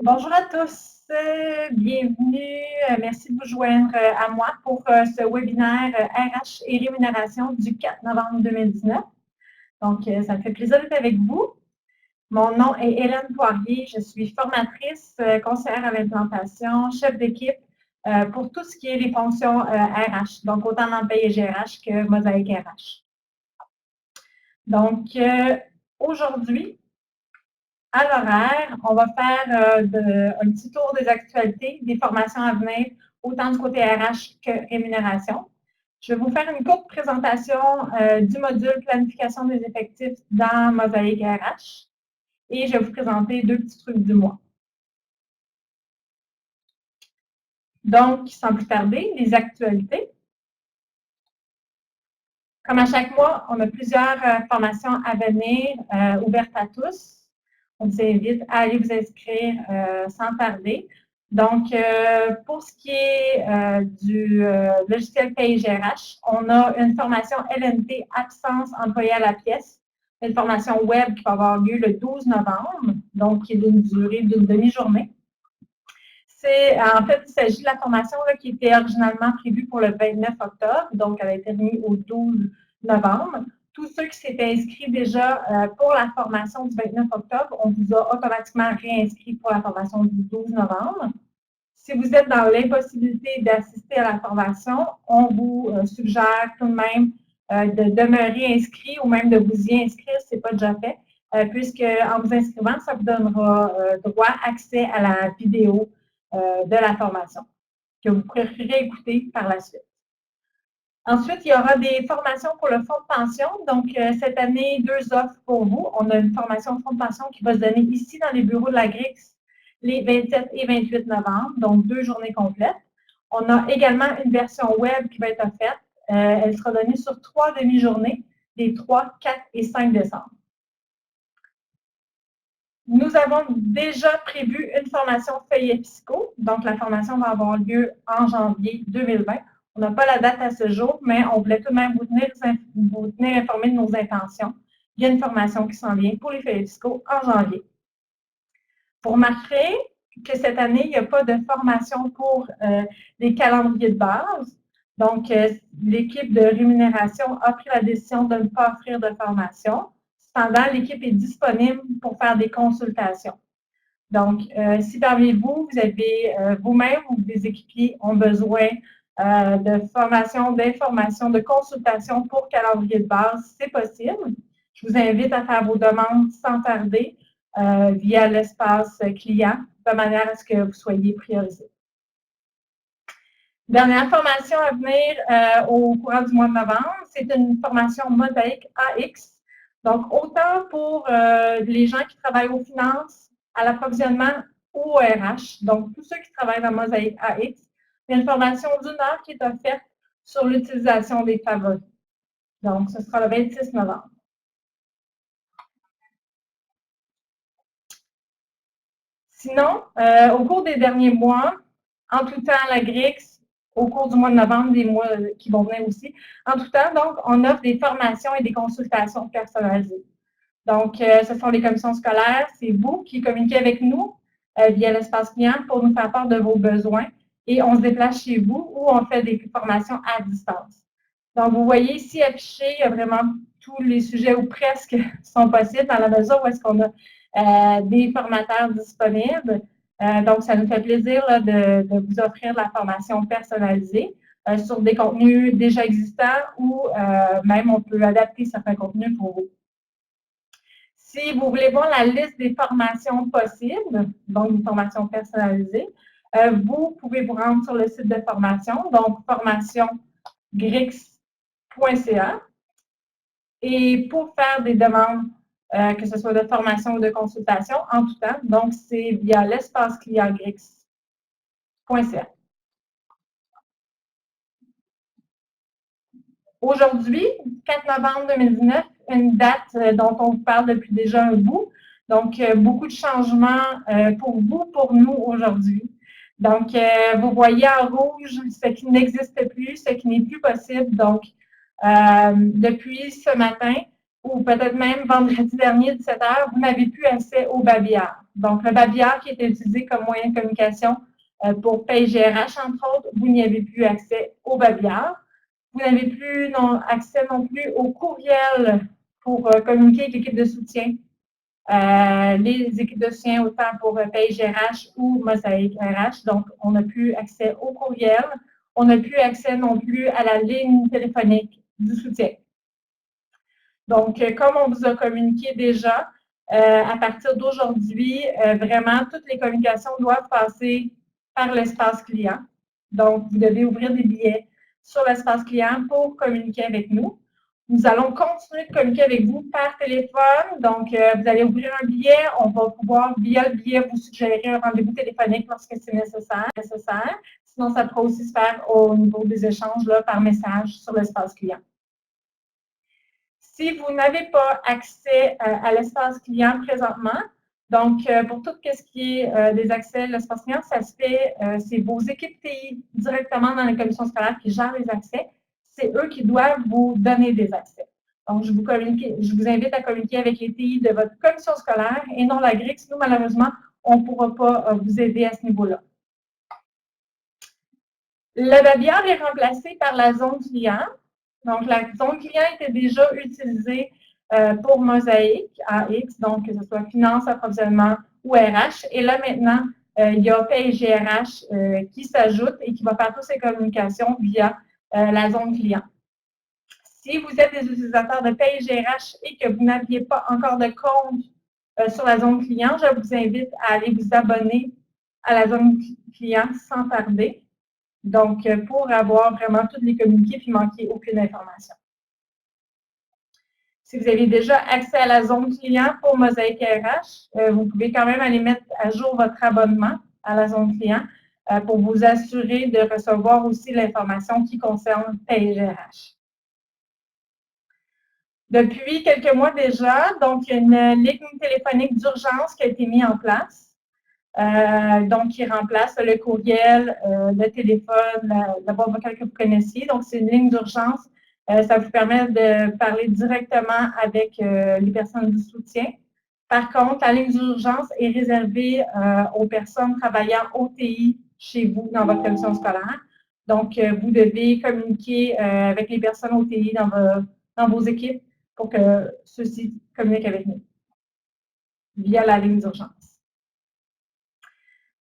Bonjour à tous, bienvenue. Merci de vous joindre à moi pour ce webinaire RH et rémunération du 4 novembre 2019. Donc, ça me fait plaisir d'être avec vous. Mon nom est Hélène Poirier, je suis formatrice, conseillère à l'implantation, chef d'équipe pour tout ce qui est les fonctions RH, donc autant dans le paysage RH que Mosaïque RH. Donc, aujourd'hui, à l'horaire, on va faire un petit tour des actualités, des formations à venir, autant du côté RH que rémunération. Je vais vous faire une courte présentation du module planification des effectifs dans Mosaïque RH et je vais vous présenter deux petits trucs du mois. Donc, sans plus tarder, les actualités. Comme à chaque mois, on a plusieurs formations à venir ouvertes à tous. On vous invite à aller vous inscrire sans tarder. Donc, pour ce qui est du logiciel PaysGRH, on a une formation LNP absence employée à la pièce, une formation web qui va avoir lieu le 12 novembre, donc qui est d'une durée d'une demi-journée. En fait, il s'agit de la formation là, qui était originalement prévue pour le 29 octobre, donc elle a été remise au 12 novembre. Tous ceux qui s'étaient inscrits déjà pour la formation du 29 octobre, on vous a automatiquement réinscrit pour la formation du 12 novembre. Si vous êtes dans l'impossibilité d'assister à la formation, on vous suggère tout de même de demeurer inscrit ou même de vous y inscrire si ce n'est pas déjà fait, puisque en vous inscrivant, ça vous donnera droit accès à la vidéo de la formation que vous pourrez réécouter par la suite. Ensuite, il y aura des formations pour le fonds de pension. Donc, cette année, deux offres pour vous. On a une formation fonds de pension qui va se donner ici dans les bureaux de la GRIX les 27 et 28 novembre, donc 2 journées complètes. On a également une version web qui va être offerte. Elle sera donnée sur 3 demi-journées, les 3, 4 et 5 décembre. Nous avons déjà prévu une formation feuillet fiscaux. Donc, la formation va avoir lieu en janvier 2020. On n'a pas la date à ce jour, mais on voulait tout de même vous tenir informé de nos intentions. Il y a une formation qui s'en vient pour les feuillets fiscaux en janvier. Pour remarquer que cette année, il n'y a pas de formation pour les calendriers de base. Donc, l'équipe de rémunération a pris la décision de ne pas offrir de formation. Cependant, l'équipe est disponible pour faire des consultations. Donc, si parmi vous, vous avez vous-même ou des équipiers ont besoin de formation, d'information, de consultation pour calendrier de base, c'est possible. Je vous invite à faire vos demandes sans tarder via l'espace client, de manière à ce que vous soyez priorisé. Dernière formation à venir au courant du mois de novembre, c'est une formation Mosaïque AX. Donc, autant pour les gens qui travaillent aux finances, à l'approvisionnement ou au RH, donc tous ceux qui travaillent dans Mosaïque AX, il y a une formation d'une heure qui est offerte sur l'utilisation des favoris. Donc, ce sera le 26 novembre. Sinon, au cours des derniers mois, en tout temps, la GRIX, au cours du mois de novembre, des mois qui vont venir aussi, en tout temps, donc, on offre des formations et des consultations personnalisées. Donc, ce sont les commissions scolaires, c'est vous qui communiquez avec nous via l'espace client pour nous faire part de vos besoins et on se déplace chez vous ou on fait des formations à distance. Donc, vous voyez ici affiché, il y a vraiment tous les sujets ou presque sont possibles dans la mesure où est-ce qu'on a des formateurs disponibles. Donc, ça nous fait plaisir là, de vous offrir de la formation personnalisée sur des contenus déjà existants ou même on peut adapter certains contenus pour vous. Si vous voulez voir la liste des formations possibles, donc des formations personnalisées, vous pouvez vous rendre sur le site de formation, donc formationgrix.ca. Et pour faire des demandes, que ce soit de formation ou de consultation, en tout temps, donc c'est via l'espace client grix.ca. Aujourd'hui, 4 novembre 2019, une date dont on vous parle depuis déjà un bout. Donc, beaucoup de changements pour vous, pour nous aujourd'hui. Donc, vous voyez en rouge ce qui n'existe plus, ce qui n'est plus possible. Donc, depuis ce matin, ou peut-être même vendredi dernier, 17 h, vous n'avez plus accès au babillard. Donc, le babillard qui était utilisé comme moyen de communication pour PayGRH, entre autres, vous n'y avez plus accès au babillard. Vous n'avez plus accès non plus au courriel pour communiquer avec l'équipe de soutien. Les équipes de soutien autant pour PayGRH ou Mosaic RH. Donc, on n'a plus accès au courriel. On n'a plus accès non plus à la ligne téléphonique du soutien. Donc, comme on vous a communiqué déjà, à partir d'aujourd'hui, vraiment, toutes les communications doivent passer par l'espace client. Donc, vous devez ouvrir des billets sur l'espace client pour communiquer avec nous. Nous allons continuer de communiquer avec vous par téléphone. Donc, vous allez ouvrir un billet. On va pouvoir, via le billet, vous suggérer un rendez-vous téléphonique lorsque c'est nécessaire. Sinon, ça pourra aussi se faire au niveau des échanges là, par message sur l'espace client. Si vous n'avez pas accès à l'espace client présentement, donc pour tout ce qui est des accès à l'espace client, ça se fait, c'est vos équipes TI directement dans les commissions scolaires qui gèrent les accès. C'est eux qui doivent vous donner des accès. Donc, je vous invite à communiquer avec les TI de votre commission scolaire et non la GRIX. Nous, malheureusement, on ne pourra pas vous aider à ce niveau-là. Le babillard est remplacé par la zone client. Donc, la zone client était déjà utilisée pour Mosaic, AX, donc que ce soit finance, approvisionnement ou RH. Et là, maintenant, il y a PayGRH qui s'ajoute et qui va faire toutes ces communications via la zone client. Si vous êtes des utilisateurs de PayGRH et que vous n'aviez pas encore de compte sur la zone client, je vous invite à aller vous abonner à la zone client sans tarder. Donc, pour avoir vraiment tous les communiqués et manquer aucune information. Si vous avez déjà accès à la zone client pour Mosaic RH, vous pouvez quand même aller mettre à jour votre abonnement à la zone client pour vous assurer de recevoir aussi l'information qui concerne PayGRH. Depuis quelques mois déjà, donc, il y a une ligne téléphonique d'urgence qui a été mise en place. Donc, qui remplace le courriel, le téléphone, la boîte vocale que vous connaissiez. Donc, c'est une ligne d'urgence. Ça vous permet de parler directement avec les personnes du soutien. Par contre, la ligne d'urgence est réservée aux personnes travaillant au TI chez vous dans votre commission scolaire. Donc, vous devez communiquer avec les personnes au TI dans vos équipes pour que ceux-ci communiquent avec nous via la ligne d'urgence.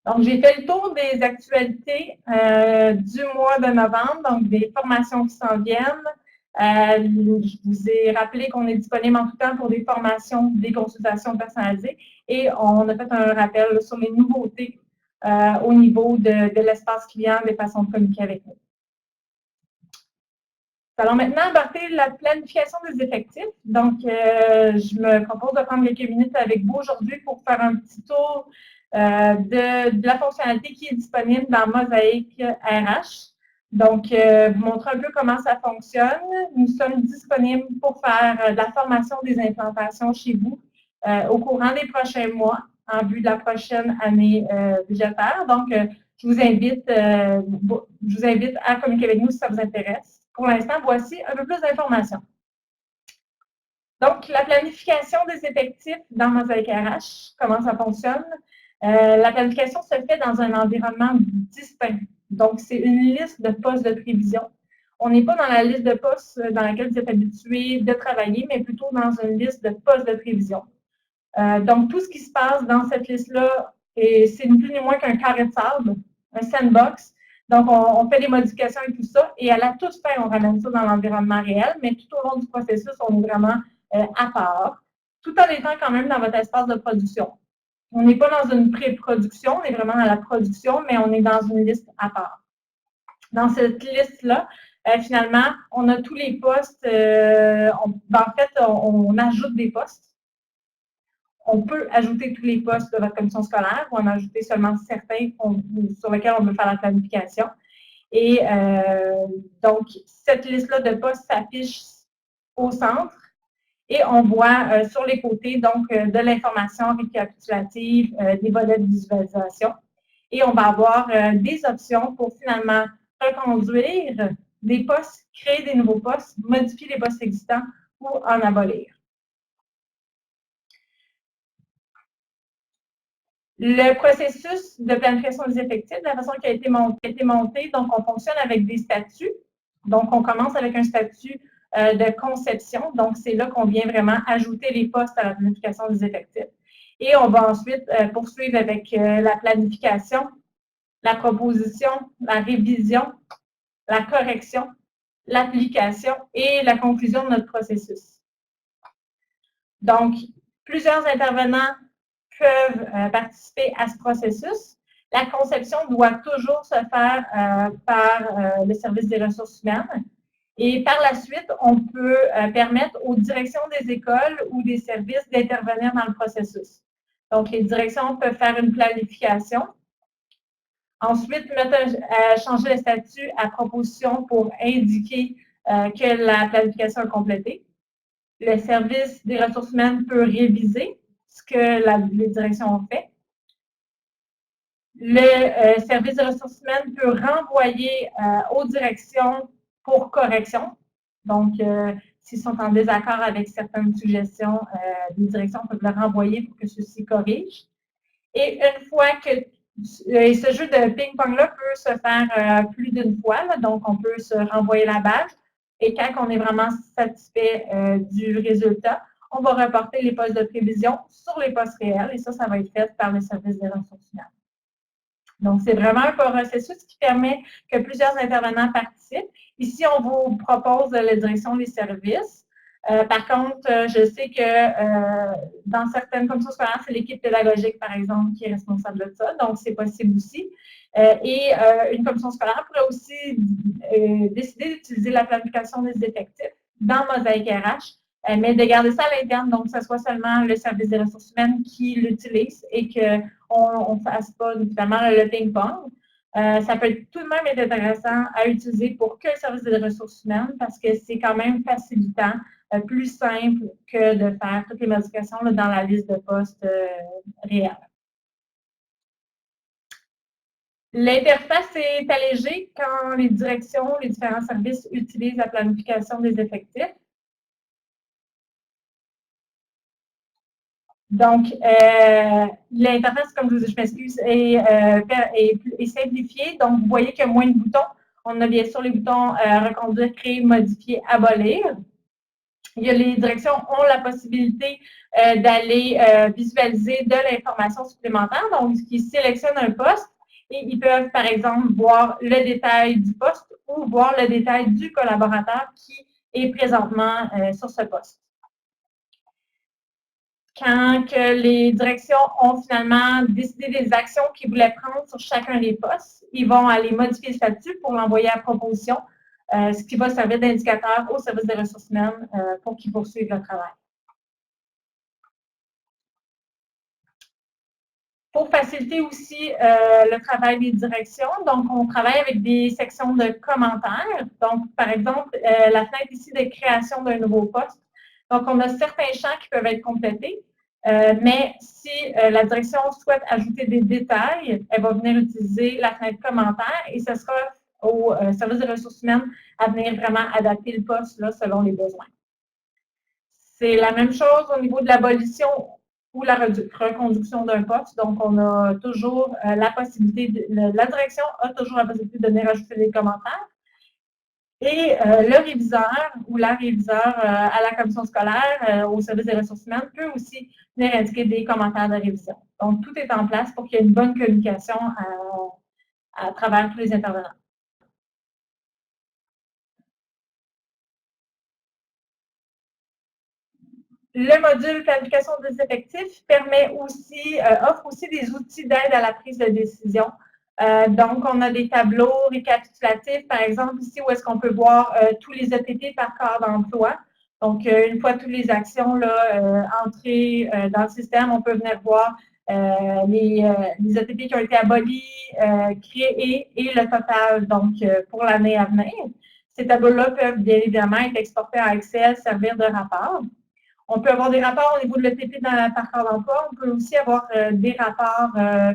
Donc, j'ai fait le tour des actualités du mois de novembre, donc des formations qui s'en viennent. Je vous ai rappelé qu'on est disponible en tout temps pour des formations, des consultations personnalisées et on a fait un rappel sur les nouveautés au niveau de l'espace client, des façons de communiquer avec nous. Alors maintenant, aborder la planification des effectifs. Donc, je me propose de prendre quelques minutes avec vous aujourd'hui pour faire un petit tour de la fonctionnalité qui est disponible dans Mosaic RH. Donc, vous montrer un peu comment ça fonctionne. Nous sommes disponibles pour faire de la formation des implantations chez vous au courant des prochains mois en vue de la prochaine année budgétaire. Donc, je vous invite à communiquer avec nous si ça vous intéresse. Pour l'instant, voici un peu plus d'informations. Donc, la planification des effectifs dans Mosaic RH, comment ça fonctionne? La planification se fait dans un environnement distinct. Donc, c'est une liste de postes de prévision. On n'est pas dans la liste de postes dans laquelle vous êtes habitué de travailler, mais plutôt dans une liste de postes de prévision. Donc, tout ce qui se passe dans cette liste-là, c'est ni plus ni moins qu'un carré de sable, un sandbox. Donc, on fait des modifications et tout ça, et à la toute fin, on ramène ça dans l'environnement réel, mais tout au long du processus, on est vraiment à part, tout en étant quand même dans votre espace de production. On n'est pas dans une pré-production, on est vraiment dans la production, mais on est dans une liste à part. Dans cette liste-là, finalement, on a tous les postes, en fait, on ajoute des postes. On peut ajouter tous les postes de votre commission scolaire ou en ajouter seulement certains sur lesquels on veut faire la planification. Et donc, cette liste-là de postes s'affiche au centre et on voit sur les côtés donc de l'information récapitulative, des volets de visualisation. Et on va avoir des options pour finalement reconduire des postes, créer des nouveaux postes, modifier les postes existants ou en abolir. Le processus de planification des effectifs, de la façon qui a été monté, donc on fonctionne avec des statuts. Donc, on commence avec un statut de conception. Donc, c'est là qu'on vient vraiment ajouter les postes à la planification des effectifs. Et on va ensuite poursuivre avec la planification, la proposition, la révision, la correction, l'application et la conclusion de notre processus. Donc, plusieurs intervenants peuvent participer à ce processus. La conception doit toujours se faire par le service des ressources humaines. Et par la suite, on peut permettre aux directions des écoles ou des services d'intervenir dans le processus. Donc, les directions peuvent faire une planification. Ensuite, changer le statut à proposition pour indiquer que la planification est complétée. Le service des ressources humaines peut réviser ce que les directions ont fait. Le service des ressources humaines peut renvoyer aux directions pour correction. Donc, s'ils sont en désaccord avec certaines suggestions, les directions peuvent le renvoyer pour que ceux-ci corrigent. Et une fois que ce jeu de ping-pong-là peut se faire plus d'une fois, là, donc on peut se renvoyer la balle. Et quand on est vraiment satisfait du résultat, on va reporter les postes de prévision sur les postes réels et ça va être fait par le service des ressources humaines. Donc, c'est vraiment un processus qui permet que plusieurs intervenants participent. Ici, on vous propose la direction des services. Par contre, je sais que dans certaines commissions scolaires, c'est l'équipe pédagogique, par exemple, qui est responsable de ça. Donc, c'est possible aussi. Et une commission scolaire pourrait aussi décider d'utiliser la planification des effectifs dans Mosaïque RH, mais de garder ça à l'interne, donc que ce soit seulement le service des ressources humaines qui l'utilise et qu'on ne fasse pas notamment le ping-pong. Ça peut tout de même être intéressant à utiliser pour que le service des ressources humaines parce que c'est quand même facilitant, plus simple que de faire toutes les modifications là, dans la liste de postes réels. L'interface est allégée quand les directions, les différents services utilisent la planification des effectifs. Donc, l'interface, comme je m'excuse, est simplifiée. Donc, vous voyez qu'il y a moins de boutons. On a bien sûr les boutons reconduire, créer, modifier, abolir. Les directions ont la possibilité d'aller visualiser de l'information supplémentaire. Donc, ils sélectionnent un poste et ils peuvent, par exemple, voir le détail du poste ou voir le détail du collaborateur qui est présentement sur ce poste. Quand que les directions ont finalement décidé des actions qu'ils voulaient prendre sur chacun des postes, ils vont aller modifier le statut pour l'envoyer à proposition, ce qui va servir d'indicateur au service des ressources humaines pour qu'ils poursuivent le travail. Pour faciliter aussi le travail des directions, donc on travaille avec des sections de commentaires. Donc, par exemple, la fenêtre ici de création d'un nouveau poste. Donc, on a certains champs qui peuvent être complétés, mais si la direction souhaite ajouter des détails, elle va venir utiliser la fenêtre commentaires et ce sera au service des ressources humaines à venir vraiment adapter le poste là, selon les besoins. C'est la même chose au niveau de l'abolition ou la reconduction d'un poste. Donc, on a toujours la possibilité, la direction a toujours la possibilité de venir ajouter des commentaires. Et le réviseur ou la réviseur à la commission scolaire, au service des ressources humaines, peut aussi venir indiquer des commentaires de révision. Donc, tout est en place pour qu'il y ait une bonne communication à travers tous les intervenants. Le module planification des effectifs offre aussi des outils d'aide à la prise de décision. Donc, on a des tableaux récapitulatifs, par exemple, ici où est-ce qu'on peut voir tous les ETP par corps d'emploi. Donc, une fois toutes les actions là, entrées dans le système, on peut venir voir les ETP qui ont été abolis, créés et le total, donc, pour l'année à venir. Ces tableaux-là peuvent bien évidemment être exportés en Excel, servir de rapport. On peut avoir des rapports au niveau de l'ETP par corps d'emploi. On peut aussi avoir des rapports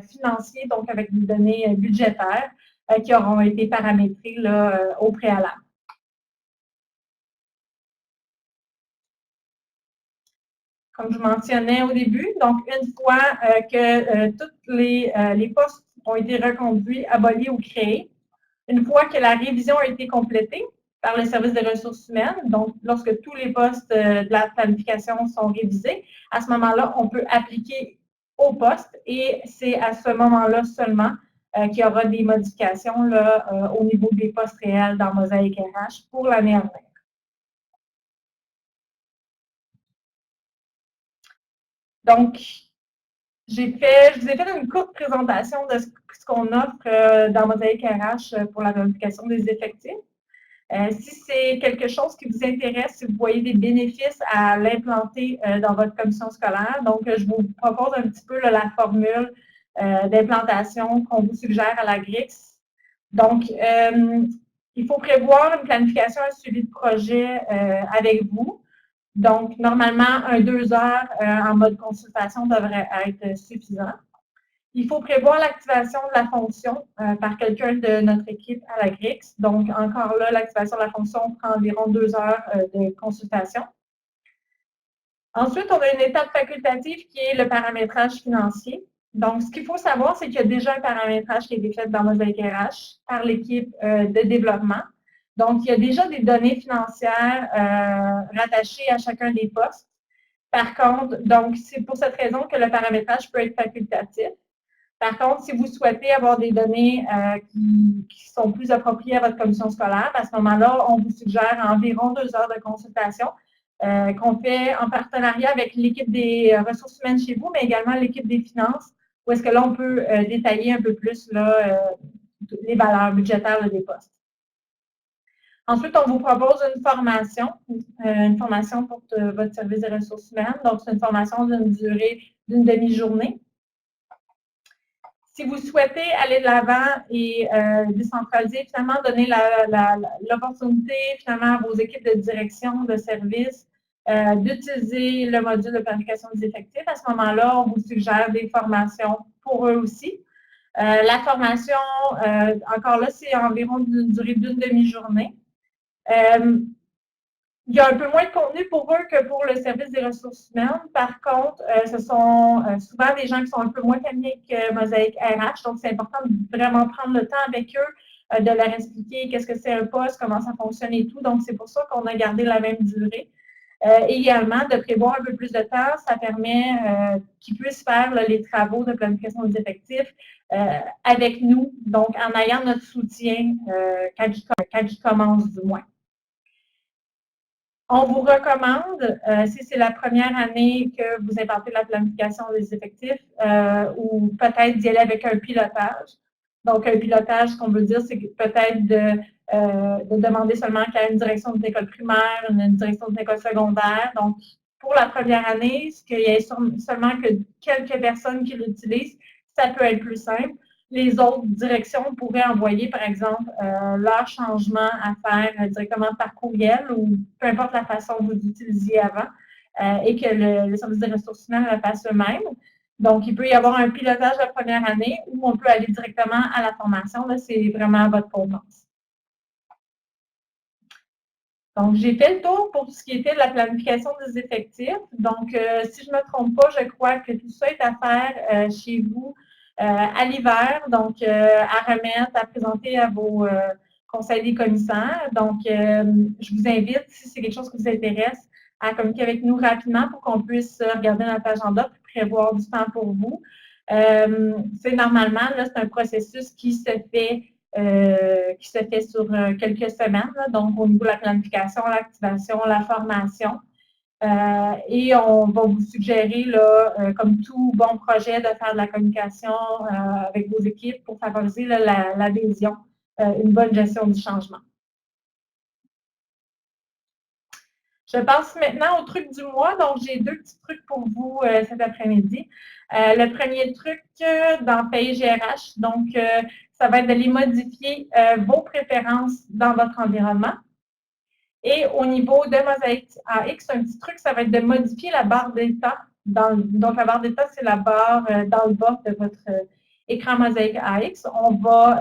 financiers, donc avec des données budgétaires qui auront été paramétrées là, au préalable. comme je mentionnais au début. Donc, une fois que tous les postes ont été reconduits, abolis ou créés, une fois que la révision a été complétée par le service des ressources humaines, donc lorsque tous les postes de la planification sont révisés, à ce moment-là, on peut appliquer au poste et c'est à ce moment-là seulement qu'il y aura des modifications là, au niveau des postes réels dans Mosaïque RH pour l'année à venir. Donc, je vous ai fait une courte présentation de ce qu'on offre dans Mosaïque RH pour la planification des effectifs. Si c'est quelque chose qui vous intéresse, si vous voyez des bénéfices à l'implanter dans votre commission scolaire, donc je vous propose un petit peu là, la formule d'implantation qu'on vous suggère à la GRIX. Donc, il faut prévoir une planification, un suivi de projet avec vous. Donc, normalement, 2 heures en mode consultation devrait être suffisant. Il faut prévoir l'activation de la fonction par quelqu'un de notre équipe à la GRIX. Donc, encore là, l'activation de la fonction prend environ 2 heures de consultation. Ensuite, on a une étape facultative qui est le paramétrage financier. Donc, ce qu'il faut savoir, c'est qu'il y a déjà un paramétrage qui a été fait dans Mosaïque RH par l'équipe de développement. Donc, il y a déjà des données financières rattachées à chacun des postes. Par contre, donc, c'est pour cette raison que le paramétrage peut être facultatif. Par contre, si vous souhaitez avoir des données qui sont plus appropriées à votre commission scolaire, à ce moment-là, on vous suggère environ 2 heures de consultation qu'on fait en partenariat avec l'équipe des ressources humaines chez vous, mais également l'équipe des finances, où est-ce que là, on peut détailler un peu plus là, les valeurs budgétaires des postes. Ensuite, on vous propose une formation pour votre service des ressources humaines. Donc, c'est une formation d'une durée d'une demi-journée. Si vous souhaitez aller de l'avant et décentraliser, finalement, donner l'opportunité finalement à vos équipes de direction, de service, d'utiliser le module de planification des effectifs, à ce moment-là, on vous suggère des formations pour eux aussi. La formation, encore là, c'est environ une durée d'une demi-journée. Il y a un peu moins de contenu pour eux que pour le service des ressources humaines. Par contre, ce sont souvent des gens qui sont un peu moins familiers que Mosaïque RH. Donc, c'est important de vraiment prendre le temps avec eux, de leur expliquer qu'est-ce que c'est un poste, comment ça fonctionne et tout. Donc, c'est pour ça qu'on a gardé la même durée. Également, de prévoir un peu plus de temps, ça permet qu'ils puissent faire là, les travaux de planification des effectifs avec nous, donc en ayant notre soutien quand ils commencent du moins. On vous recommande, si c'est la première année que vous implantez la planification des effectifs, ou peut-être d'y aller avec un pilotage. Donc, un pilotage, ce qu'on veut dire, c'est peut-être de demander seulement qu'il y ait une direction de l'école primaire, une direction de l'école secondaire. Donc, pour la première année, qu'il y ait seulement que quelques personnes qui l'utilisent, ça peut être plus simple. Les autres directions pourraient envoyer, par exemple, leur changement à faire directement par courriel ou peu importe la façon que vous utilisiez avant et que le service des ressources humaines le fasse eux-mêmes. Donc, il peut y avoir un pilotage la première année où on peut aller directement à la formation. Là, c'est vraiment à votre convenance. Donc, j'ai fait le tour pour ce qui était de la planification des effectifs. Donc, si je ne me trompe pas, je crois que tout ça est à faire chez vous à l'hiver, donc à remettre, à présenter à vos conseils des commissaires. Donc, je vous invite, si c'est quelque chose qui vous intéresse, à communiquer avec nous rapidement pour qu'on puisse regarder notre agenda et prévoir du temps pour vous. C'est normalement, là, c'est un processus qui se fait sur quelques semaines, là, donc au niveau de la planification, l'activation, la formation. Et on va vous suggérer, là, comme tout bon projet, de faire de la communication avec vos équipes pour favoriser l'adhésion, une bonne gestion du changement. Je passe maintenant au truc du mois. Donc, j'ai 2 petits trucs pour vous cet après-midi. Le premier truc dans Pays GRH, donc, ça va être d'aller modifier vos préférences dans votre environnement. Et au niveau de Mosaïque AX, un petit truc, ça va être de modifier la barre d'état. Donc, la barre d'état, c'est la barre dans le bas de votre écran Mosaïque AX. On va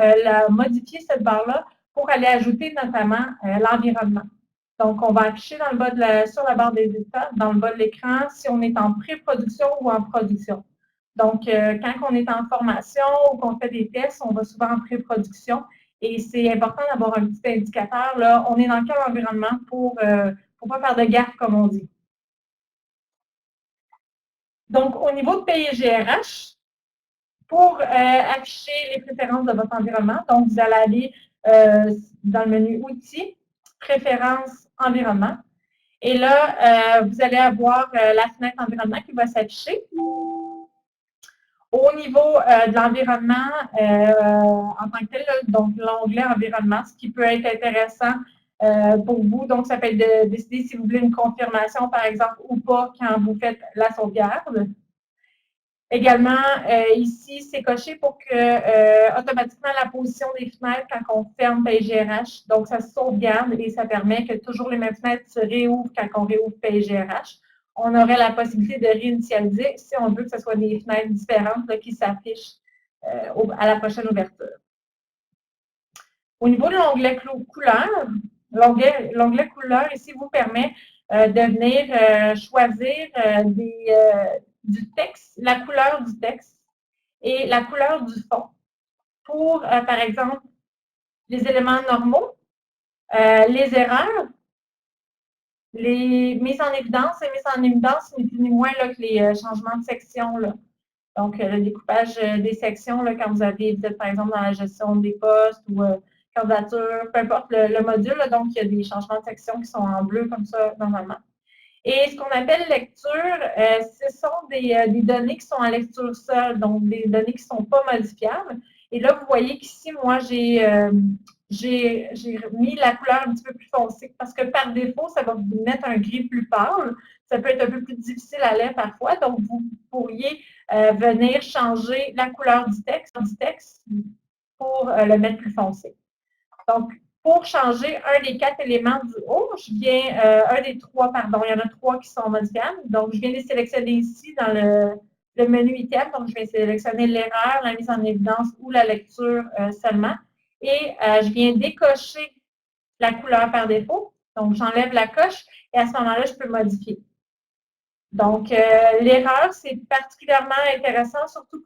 modifier cette barre-là pour aller ajouter notamment l'environnement. Donc, on va afficher dans le bas sur la barre des états, dans le bas de l'écran, si on est en pré-production ou en production. Donc, quand on est en formation ou qu'on fait des tests, on va souvent en pré-production. Et c'est important d'avoir un petit indicateur, là, on est dans quel environnement pour ne pas faire de gaffe, comme on dit. Donc, au niveau de PIGRH, pour afficher les préférences de votre environnement, donc vous allez aller dans le menu Outils, Préférences, Environnement. Et là, vous allez avoir la fenêtre Environnement qui va s'afficher. Au niveau de l'environnement en tant que tel, donc l'onglet Environnement, ce qui peut être intéressant pour vous, donc ça peut être de décider si vous voulez une confirmation, par exemple, ou pas quand vous faites la sauvegarde. Également, ici, c'est coché pour que automatiquement la position des fenêtres quand on ferme PIGRH, donc ça se sauvegarde et ça permet que toujours les mêmes fenêtres se réouvrent quand on réouvre PIGRH. On aurait la possibilité de réinitialiser si on veut que ce soit des fenêtres différentes là, qui s'affichent à la prochaine ouverture. Au niveau de l'onglet couleur, l'onglet couleur ici vous permet de venir choisir du texte, la couleur du texte et la couleur du fond pour, par exemple, les éléments normaux, les erreurs, les mises en évidence et mises en évidence, ni plus ni moins là, que les changements de section. Là. Donc, le découpage des sections, là, quand vous êtes par exemple dans la gestion des postes ou candidature, peu importe le module, là, donc il y a des changements de section qui sont en bleu comme ça normalement. Et ce qu'on appelle lecture, ce sont des données qui sont en lecture seule, donc des données qui ne sont pas modifiables. Et là, vous voyez qu'ici, moi, j'ai mis la couleur un petit peu plus foncée parce que par défaut, ça va vous mettre un gris plus pâle. Ça peut être un peu plus difficile à lire parfois, donc vous pourriez venir changer la couleur du texte pour le mettre plus foncé. Donc, pour changer un des 4 éléments du haut, je viens, un des 3, pardon, il y en a 3 qui sont modifiables. Donc, je viens les sélectionner ici dans le menu item. Donc, je vais sélectionner l'erreur, la mise en évidence ou la lecture seulement. Et je viens décocher la couleur par défaut. Donc, j'enlève la coche et à ce moment-là, je peux modifier. Donc, l'erreur, c'est particulièrement intéressant, surtout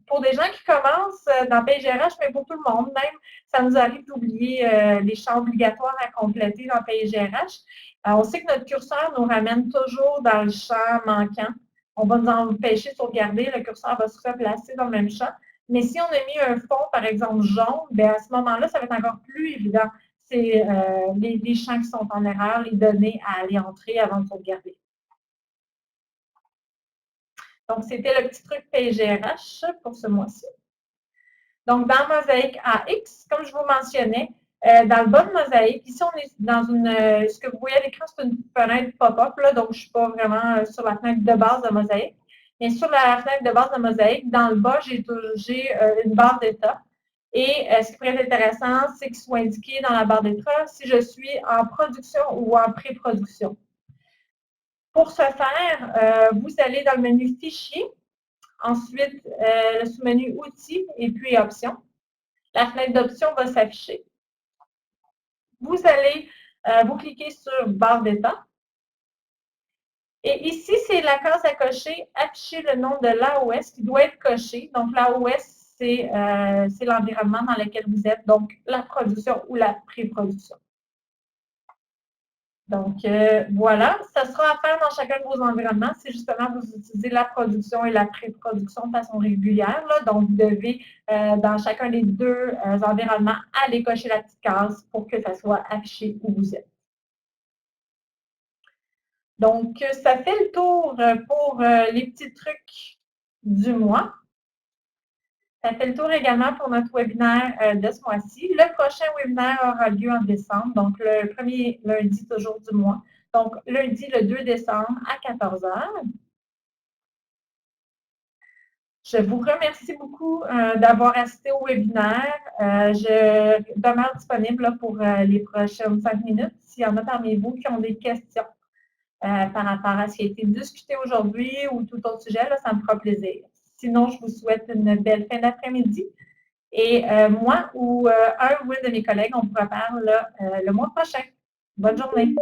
pour des gens qui commencent dans PIGRH, mais pour tout le monde. Même, ça nous arrive d'oublier les champs obligatoires à compléter dans PIGRH. On sait que notre curseur nous ramène toujours dans le champ manquant. On va nous empêcher de sauvegarder, le curseur va se replacer dans le même champ. Mais si on a mis un fond, par exemple, jaune, bien, à ce moment-là, ça va être encore plus évident. C'est les champs qui sont en erreur, les données à aller entrer avant de sauvegarder. Donc, c'était le petit truc PIGRH pour ce mois-ci. Donc, dans Mosaïque AX, comme je vous mentionnais, dans le bas de Mosaïque, ici, on est dans ce que vous voyez à l'écran, c'est une fenêtre pop-up, donc je ne suis pas vraiment sur la fenêtre de base de Mosaïque. Mais sur la fenêtre de base de Mosaïque, dans le bas, j'ai une barre d'état. Et ce qui pourrait être intéressant, c'est qu'il soit indiqué dans la barre d'état si je suis en production ou en pré-production. Pour ce faire, vous allez dans le menu Fichier, ensuite le sous-menu Outils et puis Options. La fenêtre d'options va s'afficher. Vous allez vous cliquer sur Barre d'état. Et ici, c'est la case à cocher, afficher le nom de l'AOS qui doit être coché. Donc, l'AOS, c'est l'environnement dans lequel vous êtes, donc la production ou la pré-production. Donc, voilà, ça sera à faire dans chacun de vos environnements. C'est justement vous utilisez la production et la pré-production de façon régulière. Là. Donc, vous devez, dans chacun des deux environnements, aller cocher la petite case pour que ça soit affiché où vous êtes. Donc, ça fait le tour pour les petits trucs du mois. Ça fait le tour également pour notre webinaire de ce mois-ci. Le prochain webinaire aura lieu en décembre, donc le premier lundi toujours du mois. Donc, lundi, le 2 décembre à 14 h. Je vous remercie beaucoup d'avoir assisté au webinaire. Je demeure disponible là, pour les prochaines 5 minutes. S'il y en a parmi vous qui ont des questions par rapport à ce qui a été discuté aujourd'hui ou tout autre sujet, là, ça me fera plaisir. Sinon, je vous souhaite une belle fin d'après-midi. Et moi ou un ou une de mes collègues, on vous reparle le mois prochain. Bonne journée.